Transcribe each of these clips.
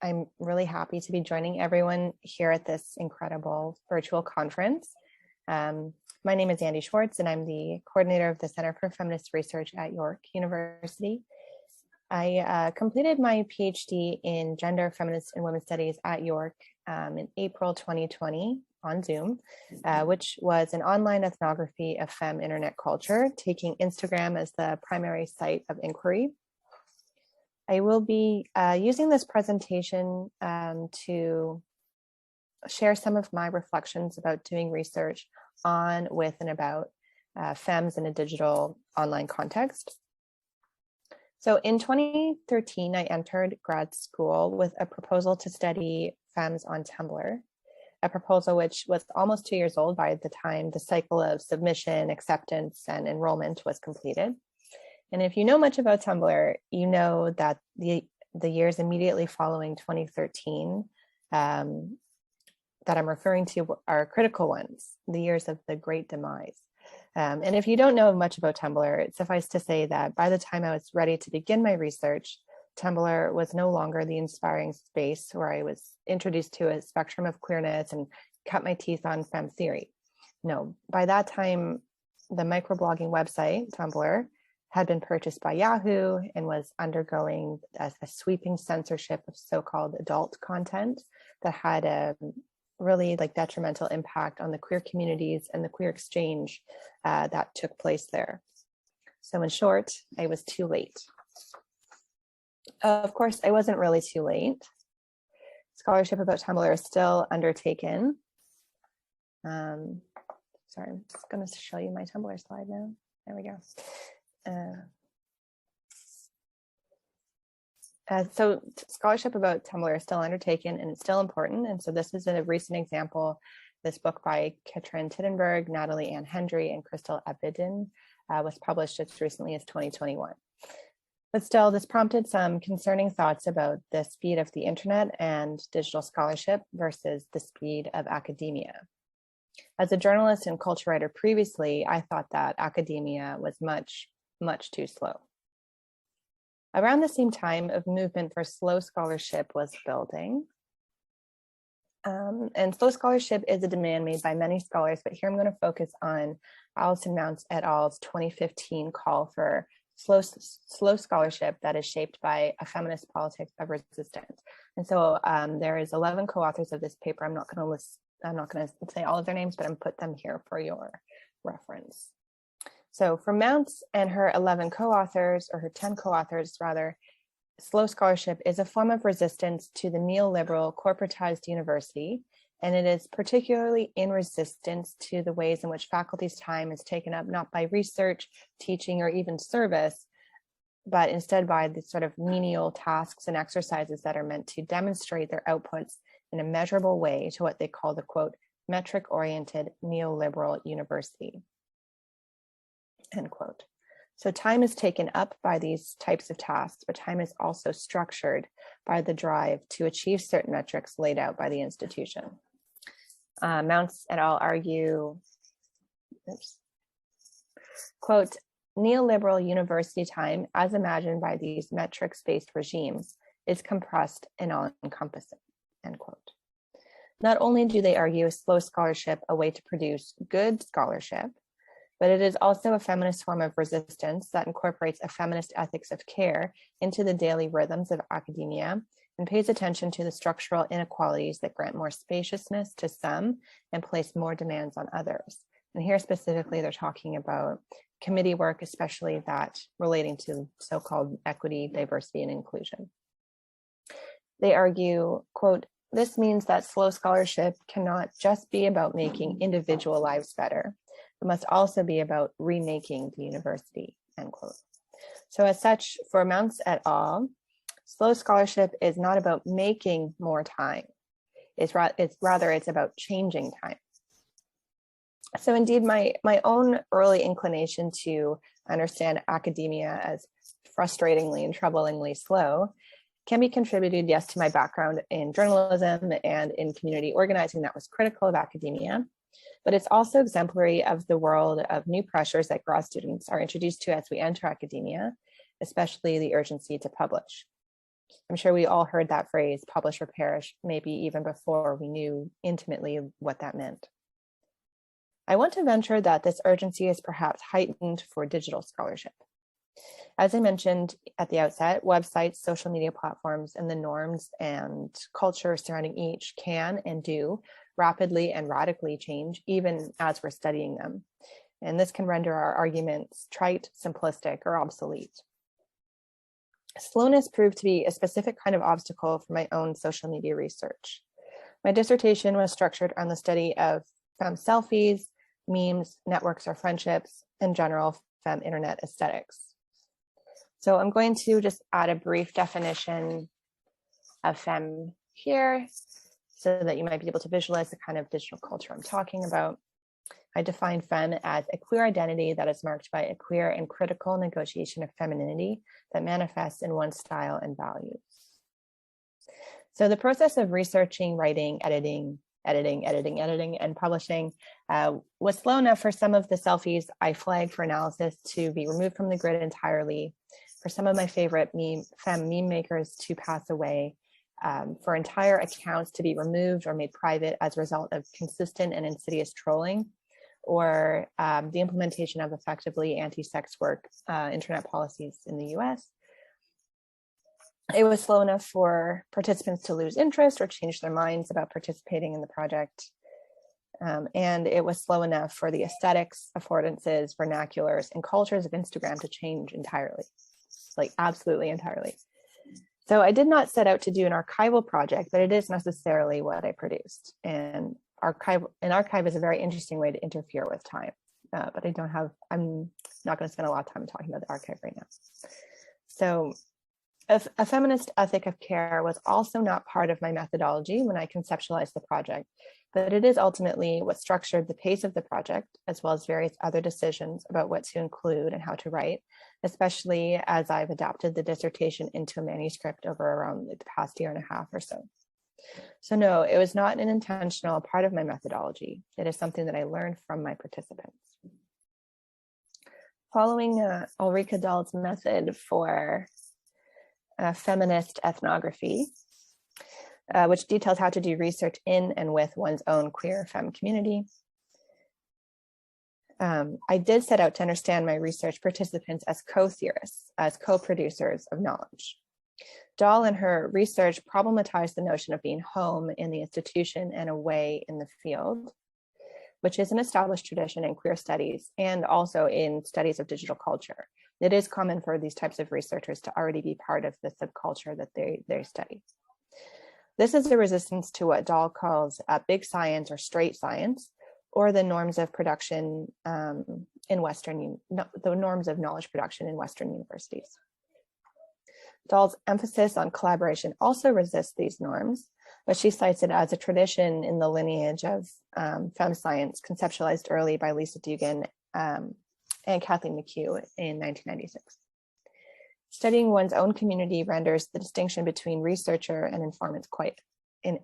I'm really happy to be joining everyone here at this incredible virtual conference. My name is Andy Schwartz, and I'm the coordinator of the Center for Feminist Research at York University. I completed my PhD in gender, feminist, and women's studies at York in April 2020 on Zoom, which was an online ethnography of femme internet culture, taking Instagram as the primary site of inquiry. I will be using this presentation to share some of my reflections about doing research on, with, and about femmes in a digital online context. So in 2013, I entered grad school with a proposal to study femmes on Tumblr, a proposal which was almost 2 years old by the time the cycle of submission, acceptance, and enrollment was completed. And if you know much about Tumblr, you know that the years immediately following 2013 that I'm referring to are critical ones, the years of the great demise. And if you don't know much about Tumblr, it suffices to say that by the time I was ready to begin my research, Tumblr was no longer the inspiring space where I was introduced to a spectrum of queerness and cut my teeth on femme theory. No, by that time, the microblogging website, Tumblr, had been purchased by Yahoo and was undergoing a sweeping censorship of so-called adult content that had a really detrimental impact on the queer communities and the queer exchange that took place there. So in short, I was too late. Of course, I wasn't really too late. Scholarship about Tumblr is still undertaken. Sorry, I'm just going to show you my Tumblr slide now. There we go. So scholarship about Tumblr is still undertaken and it's still important. And so this is a recent example. This book by Katrin Tittenberg, Natalie Ann Hendry, and Crystal Abidin was published as recently as 2021. But still, this prompted some concerning thoughts about the speed of the internet and digital scholarship versus the speed of academia. As a journalist and culture writer previously, I thought that academia was much too slow. Around the same time, a movement for slow scholarship was building. And slow scholarship is a demand made by many scholars, but here I'm going to focus on Alison Mounts et al.'s 2015 call for slow scholarship that is shaped by a feminist politics of resistance. And so there is 11 co-authors of this paper. I'm not going to say all of their names, but I'm put them here for your reference. So for Mounts and her 11 co-authors, or her 10 co-authors rather, slow scholarship is a form of resistance to the neoliberal corporatized university, and it is particularly in resistance to the ways in which faculty's time is taken up not by research, teaching, or even service, but instead by the sort of menial tasks and exercises that are meant to demonstrate their outputs in a measurable way to what they call the, quote, metric-oriented neoliberal university. End quote. So time is taken up by these types of tasks, but time is also structured by the drive to achieve certain metrics laid out by the institution. Mounts et al. Argue, quote, neoliberal university time, as imagined by these metrics-based regimes, is compressed and all-encompassing, end quote. Not only do they argue slow scholarship a way to produce good scholarship, but it is also a feminist form of resistance that incorporates a feminist ethics of care into the daily rhythms of academia and pays attention to the structural inequalities that grant more spaciousness to some and place more demands on others. And here specifically, they're talking about committee work, especially that relating to so-called equity, diversity, and inclusion. They argue, quote, this means that slow scholarship cannot just be about making individual lives better. It must also be about remaking the university, end quote. So as such, for Mounts et al., slow scholarship is not about making more time. It's about changing time. So indeed, my own early inclination to understand academia as frustratingly and troublingly slow can be contributed, yes, to my background in journalism and in community organizing that was critical of academia, but it's also exemplary of the world of new pressures that grad students are introduced to as we enter academia, especially the urgency to publish. I'm sure we all heard that phrase, publish or perish, maybe even before we knew intimately what that meant. I want to venture that this urgency is perhaps heightened for digital scholarship. As I mentioned at the outset, websites, social media platforms, and the norms and culture surrounding each can and do rapidly and radically change, even as we're studying them. And this can render our arguments trite, simplistic, or obsolete. Slowness proved to be a specific kind of obstacle for my own social media research. My dissertation was structured on the study of femme selfies, memes, networks or friendships, and general femme internet aesthetics. So I'm going to just add a brief definition of femme here so that you might be able to visualize the kind of digital culture I'm talking about. I define femme as a queer identity that is marked by a queer and critical negotiation of femininity that manifests in one's style and values. So the process of researching, writing, editing, and publishing was slow enough for some of the selfies I flagged for analysis to be removed from the grid entirely, for some of my favorite femme meme makers to pass away, for entire accounts to be removed or made private as a result of consistent and insidious trolling, or the implementation of effectively anti-sex work internet policies in the US. It was slow enough for participants to lose interest or change their minds about participating in the project. And it was slow enough for the aesthetics, affordances, vernaculars, and cultures of Instagram to change entirely, like absolutely entirely. So I did not set out to do an archival project, but it is necessarily what I produced. And an archive is a very interesting way to interfere with time, but I'm not going to spend a lot of time talking about the archive right now. So a feminist ethic of care was also not part of my methodology when I conceptualized the project, but it is ultimately what structured the pace of the project, as well as various other decisions about what to include and how to write, especially as I've adapted the dissertation into a manuscript over around the past year and a half or so. So no, it was not an intentional part of my methodology. It is something that I learned from my participants. Following Ulrika Dahl's method for feminist ethnography, which details how to do research in and with one's own queer femme community, I did set out to understand my research participants as co-theorists, as co-producers of knowledge. Dahl and her research problematized the notion of being home in the institution and away in the field, which is an established tradition in queer studies and also in studies of digital culture. It is common for these types of researchers to already be part of the subculture that they study. This is a resistance to what Dahl calls big science or straight science, or the norms of production the norms of knowledge production in Western universities. Dahl's emphasis on collaboration also resists these norms, but she cites it as a tradition in the lineage of femme science conceptualized early by Lisa Dugan and Kathleen McHugh in 1996. Studying one's own community renders the distinction between researcher and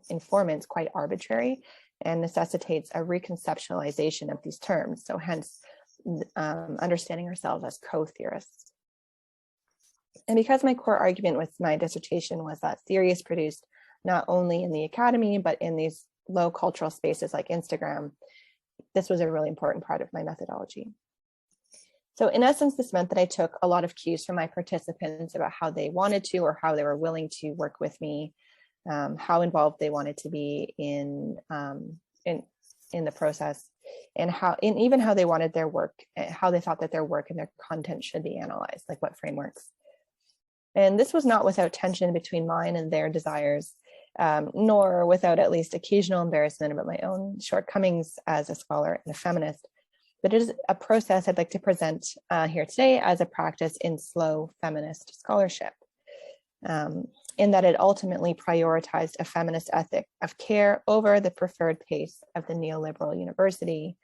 informants quite arbitrary and necessitates a reconceptualization of these terms. So hence, understanding ourselves as co-theorists. And because my core argument with my dissertation was that theory is produced not only in the academy, but in these low cultural spaces like Instagram, this was a really important part of my methodology. So in essence, this meant that I took a lot of cues from my participants about how they wanted to or how they were willing to work with me, how involved they wanted to be in the process, and even how they wanted their work, how they thought that their work and their content should be analyzed, like what frameworks. And this was not without tension between mine and their desires, nor without at least occasional embarrassment about my own shortcomings as a scholar and a feminist. But it is a process I'd like to present here today as a practice in slow feminist scholarship, in that it ultimately prioritized a feminist ethic of care over the preferred pace of the neoliberal university,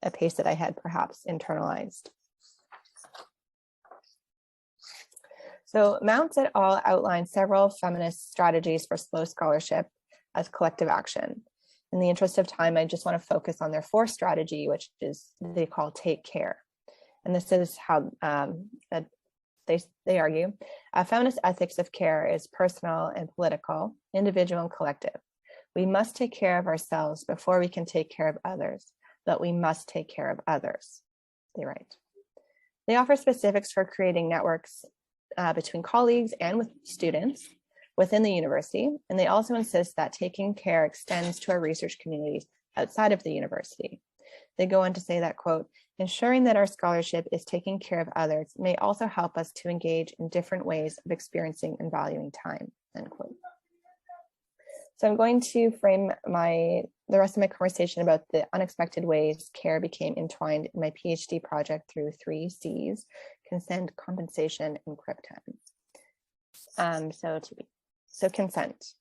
a pace that I had perhaps internalized. So Mounts et al. Outlined several feminist strategies for slow scholarship as collective action. In the interest of time, I just want to focus on their fourth strategy, which is they call take care. And this is how they argue, feminist ethics of care is personal and political, individual and collective. We must take care of ourselves before we can take care of others, but we must take care of others, they write. They offer specifics for creating networks between colleagues and with students within the university, and they also insist that taking care extends to our research communities outside of the university. They go on to say that, quote, ensuring that our scholarship is taking care of others may also help us to engage in different ways of experiencing and valuing time, end quote. So I'm going to frame the rest of my conversation about the unexpected ways care became entwined in my PhD project through 3 C's: consent, compensation, and crip time. So consent.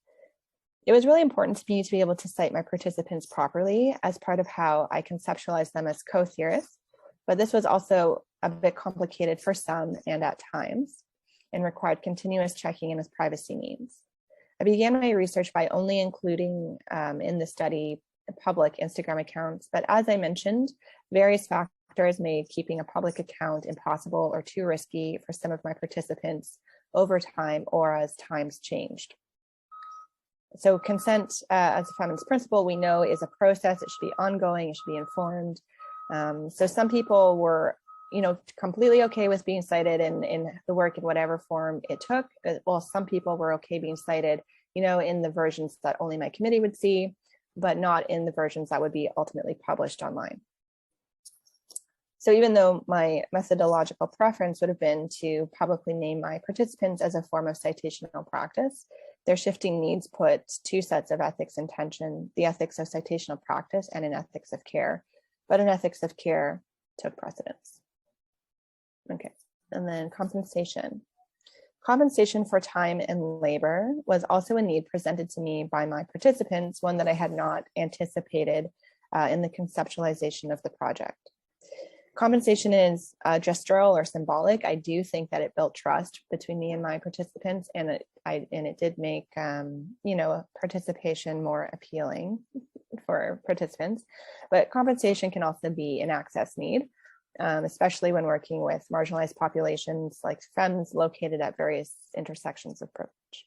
It was really important to me to be able to cite my participants properly as part of how I conceptualize them as co-theorists, but this was also a bit complicated for some and at times, and required continuous checking in as privacy needs. I began my research by only including in the study public Instagram accounts, but as I mentioned, various factors made keeping a public account impossible or too risky for some of my participants over time or as times changed. So consent as a feminist principle, we know, is a process. It should be ongoing, it should be informed. So some people were, completely okay with being cited in the work in whatever form it took. Well, some people were okay being cited, in the versions that only my committee would see, but not in the versions that would be ultimately published online. So even though my methodological preference would have been to publicly name my participants as a form of citational practice, their shifting needs put 2 sets of ethics in tension: the ethics of citational practice and an ethics of care, but an ethics of care took precedence. Okay, and then compensation. Compensation for time and labor was also a need presented to me by my participants, one that I had not anticipated in the conceptualization of the project. Compensation is gestural or symbolic. I do think that it built trust between me and my participants, and it did make participation more appealing for participants. But compensation can also be an access need, especially when working with marginalized populations like femmes located at various intersections of privilege.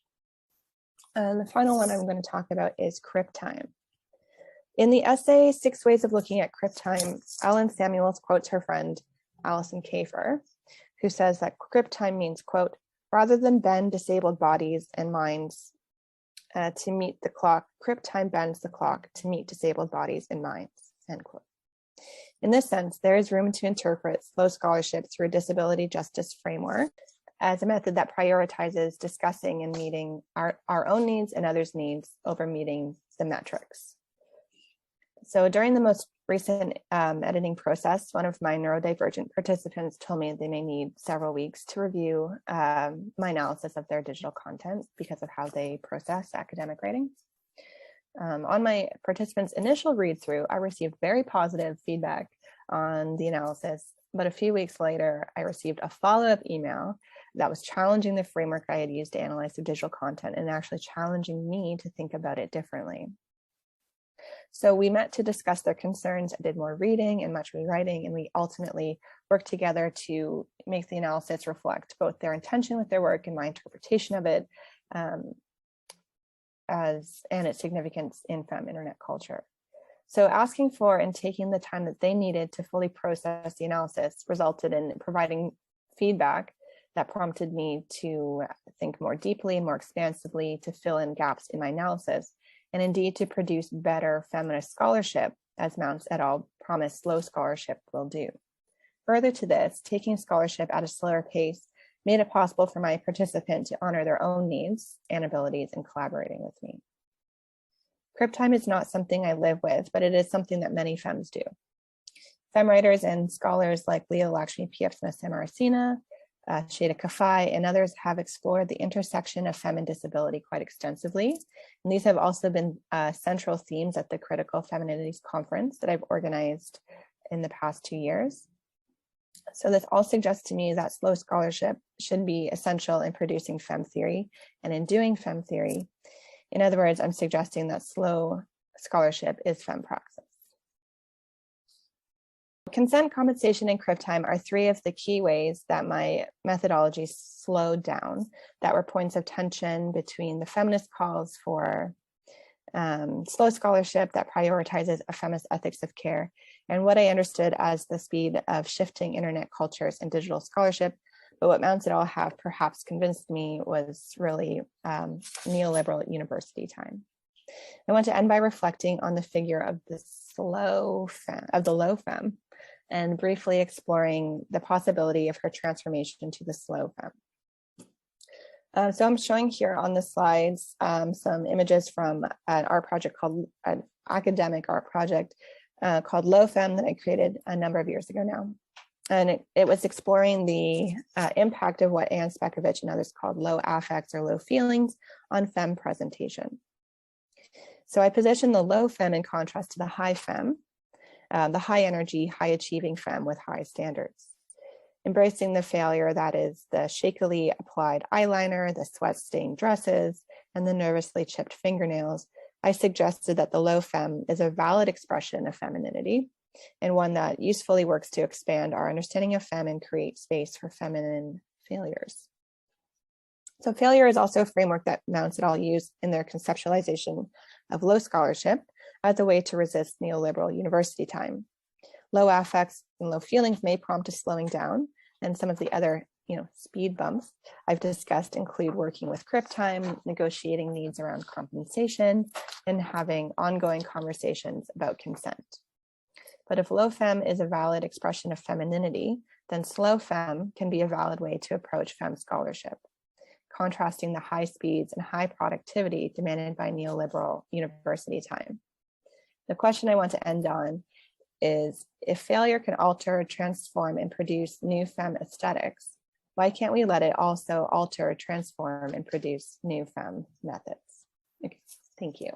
And the final one I'm going to talk about is crip time. In the essay, 6 Ways of Looking at Crip Time, Ellen Samuels quotes her friend, Alison Kafer, who says that crip time means, quote, rather than bend disabled bodies and minds to meet the clock, crip time bends the clock to meet disabled bodies and minds, end quote. In this sense, there is room to interpret slow scholarship through a disability justice framework as a method that prioritizes discussing and meeting our own needs and others' needs over meeting the metrics. So during the most recent editing process, one of my neurodivergent participants told me they may need several weeks to review my analysis of their digital content because of how they process academic writing. On my participants' initial read through, I received very positive feedback on the analysis, but a few weeks later, I received a follow-up email that was challenging the framework I had used to analyze the digital content and actually challenging me to think about it differently. So we met to discuss their concerns. I did more reading and much rewriting, and we ultimately worked together to make the analysis reflect both their intention with their work and my interpretation of it, and its significance in femme internet culture. So asking for and taking the time that they needed to fully process the analysis resulted in providing feedback that prompted me to think more deeply and more expansively to fill in gaps in my analysis, and indeed to produce better feminist scholarship, as Mounts et al. Promise slow scholarship will do. Further to this, taking scholarship at a slower pace made it possible for my participant to honor their own needs and abilities in collaborating with me. Crip time is not something I live with, but it is something that many femmes do. Femme writers and scholars like Leah Lakshmi Piepzna-Samarasinha, Shada Kafai, and others have explored the intersection of femme and disability quite extensively. And these have also been central themes at the Critical Femininities Conference that I've organized in the past 2 years. So this all suggests to me that slow scholarship should be essential in producing femme theory and in doing femme theory. In other words, I'm suggesting that slow scholarship is femme praxis. consent, compensation, and crib time are three of the key ways that my methodology slowed down that were points of tension between the feminist calls for slow scholarship that prioritizes a feminist ethics of care and what I understood as the speed of shifting internet cultures and digital scholarship. But what mounts it all have perhaps convinced me was really neoliberal university time. I want to end by reflecting on the figure of the low femme, and briefly exploring the possibility of her transformation to the slow femme. So I'm showing here on the slides some images from an academic art project called Low Femme that I created a number of years ago now. And it was exploring the impact of what Anne Spekovich and others called low affects or low feelings on femme presentation. So I position the low femme in contrast to the high femme, the high energy, high achieving femme with high standards. Embracing the failure that is the shakily applied eyeliner, the sweat-stained dresses, and the nervously chipped fingernails, I suggested that the low femme is a valid expression of femininity and one that usefully works to expand our understanding of femme and create space for feminine failures. So failure is also a framework that Mounts et al. Use in their conceptualization of low scholarship as a way to resist neoliberal university time. Low affects and low feelings may prompt a slowing down, and some of the other speed bumps I've discussed include working with crip time, negotiating needs around compensation, and having ongoing conversations about consent. But if low femme is a valid expression of femininity, then slow femme can be a valid way to approach femme scholarship, contrasting the high speeds and high productivity demanded by neoliberal university time. The question I want to end on is, if failure can alter, transform, and produce new femme aesthetics, why can't we let it also alter, transform, and produce new femme methods? Okay, thank you.